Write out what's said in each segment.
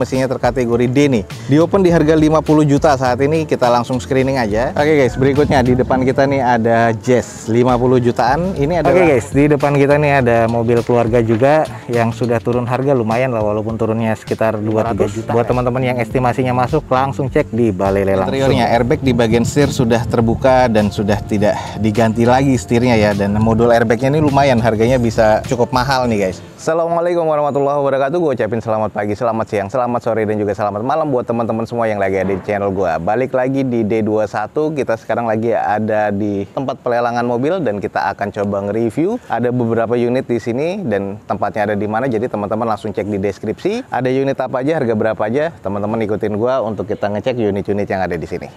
Mesinnya terkategori D nih. Di open di harga 50 juta saat ini, kita langsung screening aja. Oke guys, berikutnya di depan kita nih ada Jazz 50 jutaan. Ini ada. Oke guys, di depan kita nih ada mobil keluarga juga yang sudah turun harga lumayan lah, walaupun turunnya sekitar 2-3 juta. Buat teman-teman yang estimasinya masuk, langsung cek di Balai Lelang. Interiornya airbag di bagian setir sudah terbuka dan sudah tidak diganti lagi setirnya ya, dan modul airbagnya ini lumayan, harganya bisa cukup mahal nih guys. Assalamualaikum warahmatullahi wabarakatuh. Gue ucapin selamat pagi, selamat siang, selamat sore, dan juga selamat malam buat teman-teman semua yang lagi ada di channel gue. Balik lagi di D21, kita sekarang lagi ada di tempat pelelangan mobil dan kita akan coba nge-review. Ada beberapa unit di sini dan tempatnya ada di mana, jadi teman-teman langsung cek di deskripsi. Ada unit apa aja, harga berapa aja, teman-teman ikutin gue untuk kita ngecek unit-unit yang ada di sini.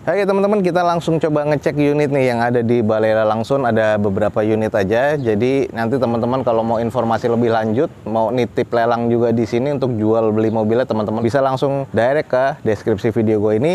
Oke teman-teman, kita langsung coba ngecek unit nih yang ada di Balai Lelang Sun. Ada beberapa unit aja, jadi nanti teman-teman kalau mau informasi lebih lanjut, mau nitip lelang juga di sini untuk jual beli mobilnya, teman-teman bisa langsung direct ke deskripsi video gue ini.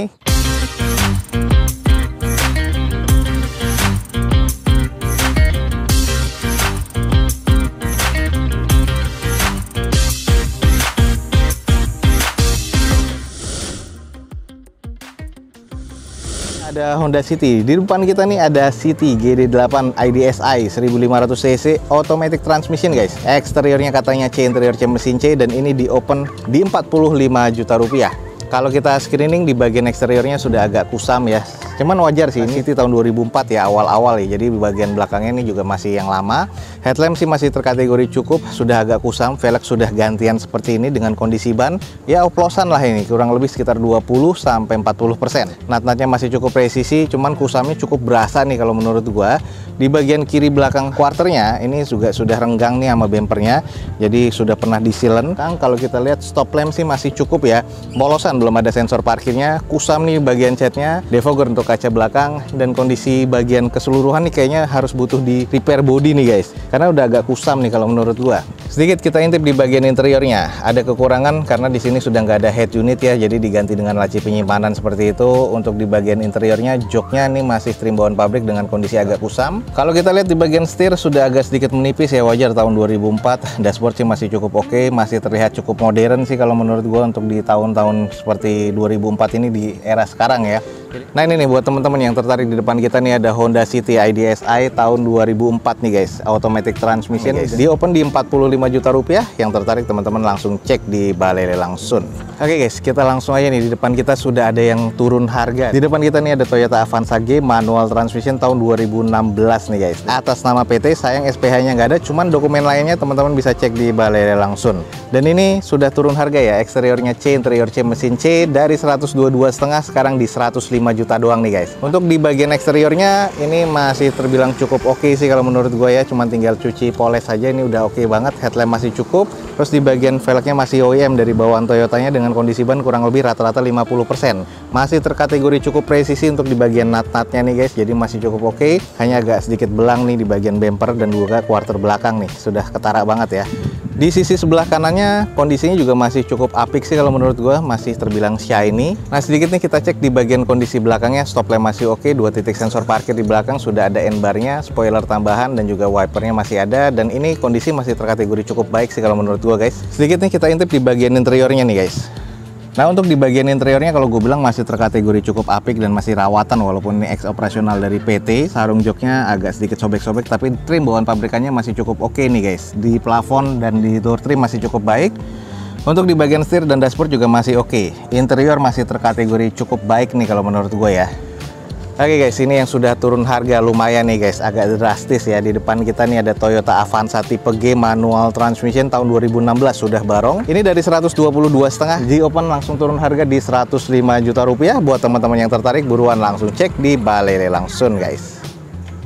Ada Honda City. Di depan kita nih ada City GD8 IDSi 1500 cc automatic transmission guys. Eksteriornya katanya C, interior C mesin C, dan ini di open di 45 juta rupiah. Kalau kita screening di bagian eksteriornya sudah agak kusam ya. Cuman wajar sih, ini City tahun 2004 ya, awal-awal ya. Jadi bagian belakangnya ini juga masih yang lama. Headlamp sih masih terkategori cukup, sudah agak kusam. Velg sudah gantian seperti ini dengan kondisi ban ya oplosan lah ini, kurang lebih sekitar 20-40%. Nat-natnya masih cukup presisi, cuman kusamnya cukup berasa nih kalau menurut gua. Di bagian kiri belakang quarternya ini juga sudah renggang nih sama bempernya, jadi sudah pernah disilen. Kalau kita lihat stop lamp sih masih cukup ya, polosan, belum ada sensor parkirnya. Kusam nih bagian catnya, defogger untuk kaca belakang, dan kondisi bagian keseluruhan nih kayaknya harus butuh di repair body nih guys, karena udah agak kusam nih kalau menurut gua. Sedikit kita intip di bagian interiornya, ada kekurangan karena di sini sudah nggak ada head unit ya, jadi diganti dengan laci penyimpanan seperti itu. Untuk di bagian interiornya, joknya nih masih trim bawaan pabrik dengan kondisi agak kusam. Kalau kita lihat di bagian setir sudah agak sedikit menipis ya, wajar tahun 2004. Dashboard sih masih cukup oke, masih terlihat cukup modern sih kalau menurut gua untuk di tahun-tahun seperti 2004 ini di era sekarang ya. Nah ini nih buat teman-teman yang tertarik, di depan kita nih ada Honda City IDSi tahun 2004 nih guys, automatic transmission. Di open di 45 juta rupiah. Yang tertarik teman-teman langsung cek di Balai Lelang Sun. Oke guys, kita langsung aja nih, di depan kita sudah ada yang turun harga. Di depan kita nih ada Toyota Avanza G manual transmission tahun 2016 nih guys, atas nama PT. Sayang SPH-nya nggak ada, cuman dokumen lainnya teman-teman bisa cek di Balai Lelang Sun. Dan ini sudah turun harga ya, eksteriornya C, interior C mesin C, dari 122,5 sekarang di 105 juta doang nih guys. Untuk di bagian eksteriornya ini masih terbilang cukup oke sih kalau menurut gue ya, cuman tinggal cuci poles saja, ini udah oke banget. Headlamp masih cukup, terus di bagian velgnya masih OEM dari bawaan Toyotanya dengan kondisi ban kurang lebih rata-rata 50%. Masih terkategori cukup presisi untuk di bagian nut-nutnya nih guys, jadi masih cukup oke. Hanya agak sedikit belang nih di bagian bumper dan juga quarter belakang nih, sudah ketara banget ya. Di sisi sebelah kanannya kondisinya juga masih cukup apik sih kalau menurut gua, masih terbilang shiny. Nah sedikit nih kita cek di bagian kondisi belakangnya, stop lamp masih oke, 2 titik sensor parkir di belakang, sudah ada N-bar-nya, spoiler tambahan, dan juga wipernya masih ada. Dan ini kondisi masih terkategori cukup baik sih kalau menurut gua guys. Sedikit nih kita intip di bagian interiornya nih guys. Nah untuk di bagian interiornya kalau gue bilang masih terkategori cukup apik dan masih rawatan, walaupun ini ex operasional dari PT. Sarung joknya agak sedikit sobek-sobek, tapi trim bawaan pabrikannya masih cukup oke nih guys. Di plafon dan di door trim masih cukup baik. Untuk di bagian setir dan dashboard juga masih oke. Interior masih terkategori cukup baik nih kalau menurut gue ya. Oke guys, ini yang sudah turun harga lumayan nih guys, agak drastis ya. Di depan kita nih ada Toyota Avanza tipe G manual transmission tahun 2016, sudah barong. Ini dari 122,5 di open langsung turun harga di 105 juta rupiah. Buat teman-teman yang tertarik, buruan langsung cek di Balai Lelang Sun guys.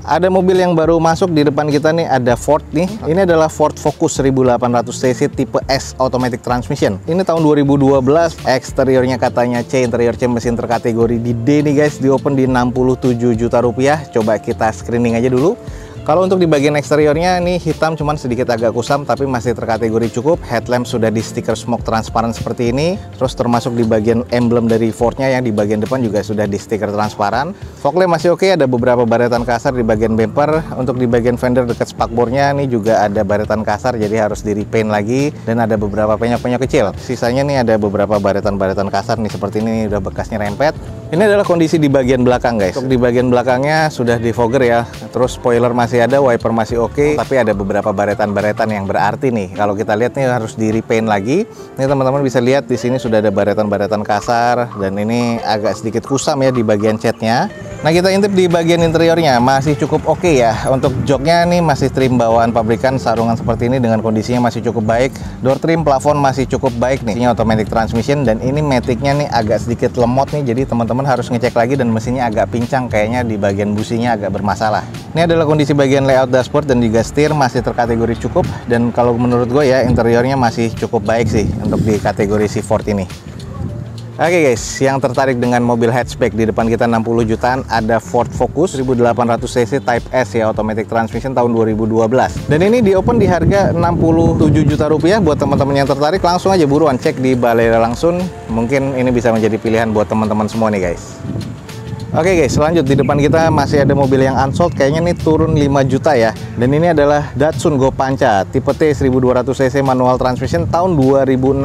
Ada mobil yang baru masuk di depan kita nih, ada Ford nih. Ini adalah Ford Focus 1800 cc tipe S automatic transmission. Ini tahun 2012, eksteriornya katanya C, interior C mesin terkategori di D nih guys. Di open di 67 juta rupiah. Coba kita screening aja dulu. Kalau untuk di bagian eksteriornya ini hitam cuman sedikit agak kusam tapi masih terkategori cukup. Headlamp sudah di stiker smoke transparan seperti ini. Terus termasuk di bagian emblem dari Ford-nya yang di bagian depan juga sudah di stiker transparan. Fog lamp masih oke, ada beberapa baretan kasar di bagian bumper. Untuk di bagian fender dekat spakbornya ini juga ada baretan kasar jadi harus di repaint lagi dan ada beberapa penyok-penyok kecil. Sisanya nih ada beberapa baretan-baretan kasar nih seperti ini udah bekasnya rempet. Ini adalah kondisi di bagian belakang guys. Untuk di bagian belakangnya sudah di fogger ya. Terus spoiler masih ada, wiper masih oke, tapi ada beberapa baretan-baretan yang berarti nih. Kalau kita lihat nih harus di repaint lagi. Ini teman-teman bisa lihat di sini sudah ada baretan-baretan kasar dan ini agak sedikit kusam ya di bagian catnya. Nah, kita intip di bagian interiornya masih cukup oke ya. Untuk joknya nih masih trim bawaan pabrikan, sarungan seperti ini dengan kondisinya masih cukup baik. Door trim plafon masih cukup baik nih. Ini automatic transmission dan ini maticnya nih agak sedikit lemot nih. Jadi teman-teman harus ngecek lagi dan mesinnya agak pincang, kayaknya di bagian businya agak bermasalah. Ini adalah kondisi bagian layout dashboard dan juga setir masih terkategori cukup dan kalau menurut gue ya interiornya masih cukup baik sih untuk di kategori si Ford ini. Oke guys, yang tertarik dengan mobil hatchback di depan kita 60 jutaan ada Ford Focus 1800 cc Type S ya, automatic transmission tahun 2012. Dan ini di open di harga 67 juta rupiah. Buat teman-teman yang tertarik langsung aja buruan cek di Balai Langsung. Mungkin ini bisa menjadi pilihan buat teman-teman semua nih guys. Oke guys, lanjut di depan kita masih ada mobil yang unsold, kayaknya nih turun 5 juta ya. Dan ini adalah Datsun Go Pancha tipe T 1200 cc manual transmission tahun 2016.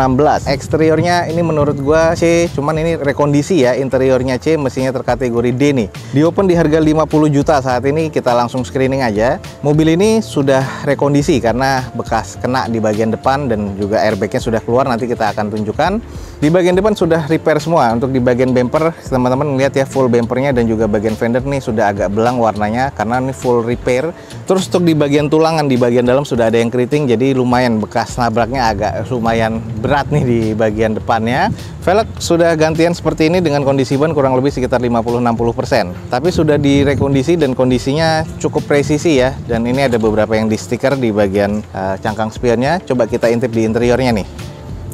Eksteriornya ini menurut gua C, cuman ini rekondisi ya. Interiornya C, mesinnya terkategori D nih. Di open di harga 50 juta saat ini, kita langsung screening aja. Mobil ini sudah rekondisi karena bekas kena di bagian depan dan juga airbagnya sudah keluar, nanti kita akan tunjukkan. Di bagian depan sudah repair semua. Untuk di bagian bumper, teman-teman lihat ya, full bumpernya dan juga bagian fender nih sudah agak belang warnanya karena ini full repair. Terus untuk di bagian tulangan di bagian dalam sudah ada yang keriting, jadi lumayan bekas nabraknya agak lumayan berat nih di bagian depannya. Velg sudah gantian seperti ini dengan kondisi ban kurang lebih sekitar 50-60%. Tapi sudah direkondisi dan kondisinya cukup presisi ya. Dan ini ada beberapa yang di stiker di bagian cangkang spionnya. Coba kita intip di interiornya nih.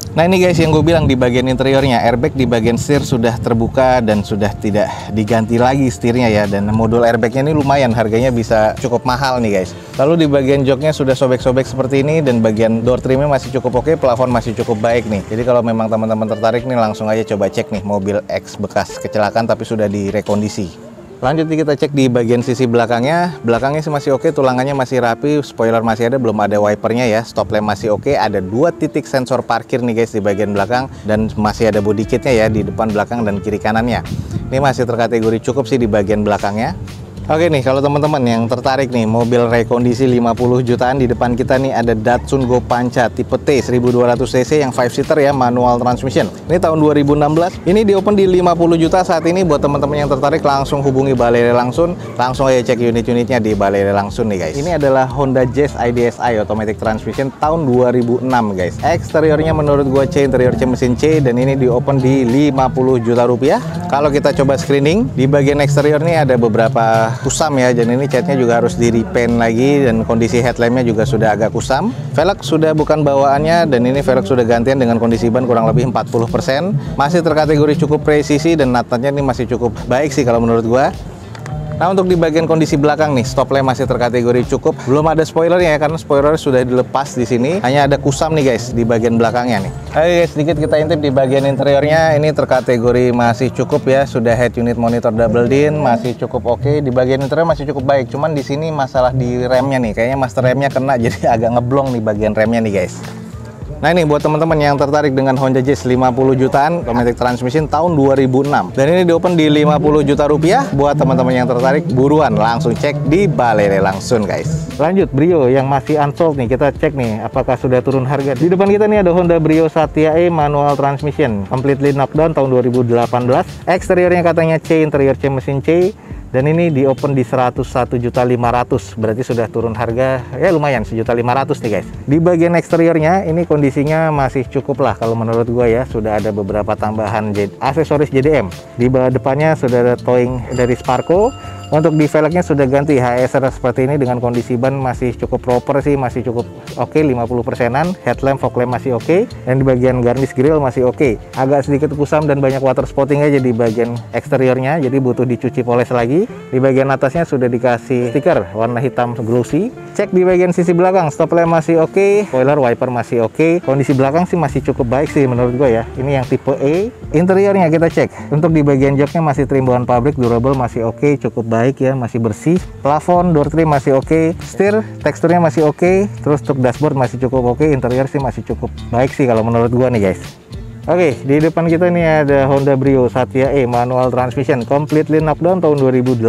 Nah ini guys yang gue bilang di bagian interiornya, airbag di bagian setir sudah terbuka dan sudah tidak diganti lagi setirnya ya. Dan modul airbagnya ini lumayan, harganya bisa cukup mahal nih guys. Lalu di bagian joknya sudah sobek-sobek seperti ini dan bagian door trimnya masih cukup oke, plafon masih cukup baik nih. Jadi kalau memang teman-teman tertarik nih langsung aja coba cek nih mobil X bekas kecelakaan tapi sudah direkondisi. Lanjut kita cek di bagian sisi belakangnya. Belakangnya sih masih oke, tulangannya masih rapi, spoiler masih ada, belum ada wipernya ya. Stop lamp masih oke, ada 2 titik sensor parkir nih guys di bagian belakang dan masih ada body kitnya ya di depan, belakang dan kiri kanannya. Ini masih terkategori cukup sih di bagian belakangnya. Oke nih, kalau teman-teman yang tertarik nih mobil rekondisi 50 jutaan, di depan kita nih ada Datsun Go Pancha tipe T 1200 cc yang 5-seater ya, manual transmission. Ini tahun 2016. Ini di open di 50 juta saat ini. Buat teman-teman yang tertarik langsung hubungi Balai Langsung. Langsung aja cek unit-unitnya di Balai Langsung nih guys. Ini adalah Honda Jazz IDSi automatic transmission tahun 2006 guys. Eksteriornya menurut gua C, interior C mesin C dan ini di open di 50 juta rupiah. Kalau kita coba screening di bagian eksterior nih ada beberapa kusam ya, dan ini catnya juga harus di repaint lagi dan kondisi headlampnya juga sudah agak kusam. Velg sudah bukan bawaannya dan ini velg sudah gantian dengan kondisi ban kurang lebih 40%. Masih terkategori cukup presisi dan natanya ini masih cukup baik sih kalau menurut gua. Nah untuk di bagian kondisi belakang nih, stop lamp masih terkategori cukup. Belum ada spoilernya ya, karena spoiler sudah dilepas di sini. Hanya ada kusam nih guys di bagian belakangnya nih. Oke guys, sedikit kita intip di bagian interiornya. Ini terkategori masih cukup ya. Sudah head unit monitor double din, masih cukup oke. Di bagian interior masih cukup baik. Cuman di sini masalah di remnya nih. Kayaknya master remnya kena jadi agak ngeblong nih bagian remnya nih guys. Nah ini buat teman-teman yang tertarik dengan Honda Jazz 50 jutaan automatic transmission tahun 2006. Dan ini di open di 50 juta rupiah. Buat teman-teman yang tertarik buruan langsung cek di Balai Langsung guys. Lanjut Brio yang masih unsold nih, kita cek nih apakah sudah turun harga. Di depan kita nih ada Honda Brio Satya E manual transmission completely knockdown tahun 2018. Eksteriornya katanya C, interior C mesin C. Dan ini di open di 101.500.000, berarti sudah turun harga ya lumayan 1.500.000 nih guys. Di bagian eksteriornya ini kondisinya masih cukup lah kalau menurut gua ya. Sudah ada beberapa tambahan aksesoris JDM. Di depannya sudah ada towing dari Sparco. Untuk di velgnya sudah ganti HSR seperti ini dengan kondisi ban masih cukup proper sih, masih cukup oke, 50%-an. Headlamp, fog lamp masih oke, dan di bagian garnish grill masih oke. Agak sedikit kusam dan banyak water spotting aja di bagian eksteriornya, jadi butuh dicuci poles lagi. Di bagian atasnya sudah dikasih stiker warna hitam glossy. Cek di bagian sisi belakang, stop lamp masih oke, spoiler wiper masih oke. Kondisi belakang sih masih cukup baik sih menurut gue ya. Ini yang tipe E. Interiornya kita cek. Untuk di bagian joknya masih trim bahan pabrik, durable masih oke, cukup baik ya, masih bersih. Plafon, door trim masih oke, setir teksturnya masih oke, terus untuk dashboard masih cukup oke, interior sih masih cukup baik sih kalau menurut gua nih guys. Oke, di depan kita ini ada Honda Brio Satya E manual transmission completely knockdown tahun 2018,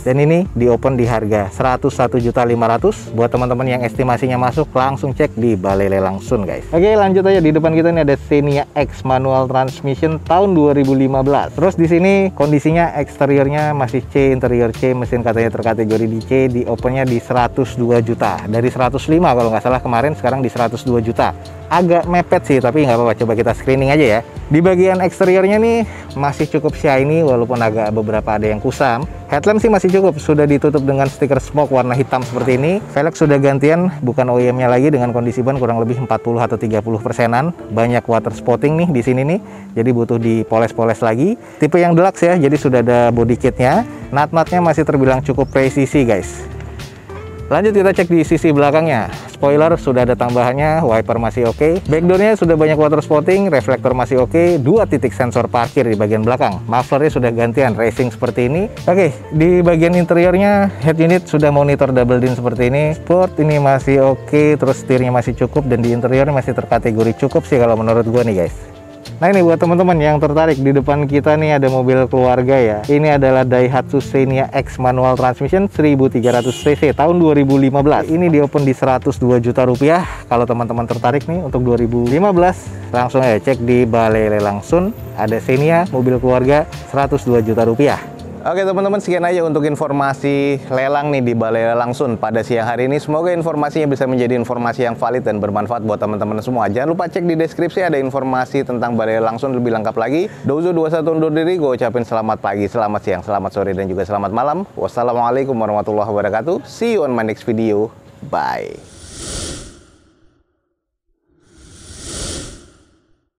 dan ini di open di harga 101.500.000. Buat teman-teman yang estimasinya masuk, langsung cek di Balai Lelang Sun guys. Oke, lanjut aja. Di depan kita ini ada Xenia X manual transmission tahun 2015. Terus di sini kondisinya eksteriornya masih C, interior C, mesin katanya terkategori di C, di opennya di 102 juta. Dari 105 kalau nggak salah kemarin, sekarang di 102 juta. Agak mepet sih, tapi nggak apa-apa, coba kita screening aja ya. Di bagian eksteriornya nih masih cukup shiny, walaupun agak beberapa ada yang kusam. Headlamp sih masih cukup, sudah ditutup dengan stiker smoke warna hitam seperti ini. Velg sudah gantian, bukan OEM-nya lagi, dengan kondisi ban kurang lebih 40 atau 30%-an. Banyak water spotting nih di sini nih, jadi butuh dipoles-poles lagi. Tipe yang deluxe ya, jadi sudah ada body kitnya. Nut-nutnya masih terbilang cukup presisi guys. Lanjut kita cek di sisi belakangnya. Spoiler sudah ada tambahannya, wiper masih oke. Backdoornya sudah banyak water spotting, reflektor masih oke. 2 titik sensor parkir di bagian belakang. Mufflernya sudah gantian racing seperti ini. Oke, di bagian interiornya head unit sudah monitor double din seperti ini. Sport ini masih oke, terus setirnya masih cukup, dan di interiornya masih terkategori cukup sih kalau menurut gua nih guys. Nah ini buat teman-teman yang tertarik, di depan kita nih ada mobil keluarga ya. Ini adalah Daihatsu Xenia X manual transmission 1300 cc tahun 2015. Ini di open di 102 juta rupiah. Kalau teman-teman tertarik nih untuk 2015, langsung aja cek di Balai Lelang Sun. Ada Xenia mobil keluarga 102 juta rupiah. Oke teman-teman, sekian aja untuk informasi lelang nih di Balai Lelang Sun pada siang hari ini. Semoga informasinya bisa menjadi informasi yang valid dan bermanfaat buat teman-teman semua. Jangan lupa cek di deskripsi, ada informasi tentang Balai Lelang Sun lebih lengkap lagi. Dozo 21 undur diri, gue ucapin selamat pagi, selamat siang, selamat sore, dan juga selamat malam. Wassalamualaikum warahmatullahi wabarakatuh. See you on my next video. Bye.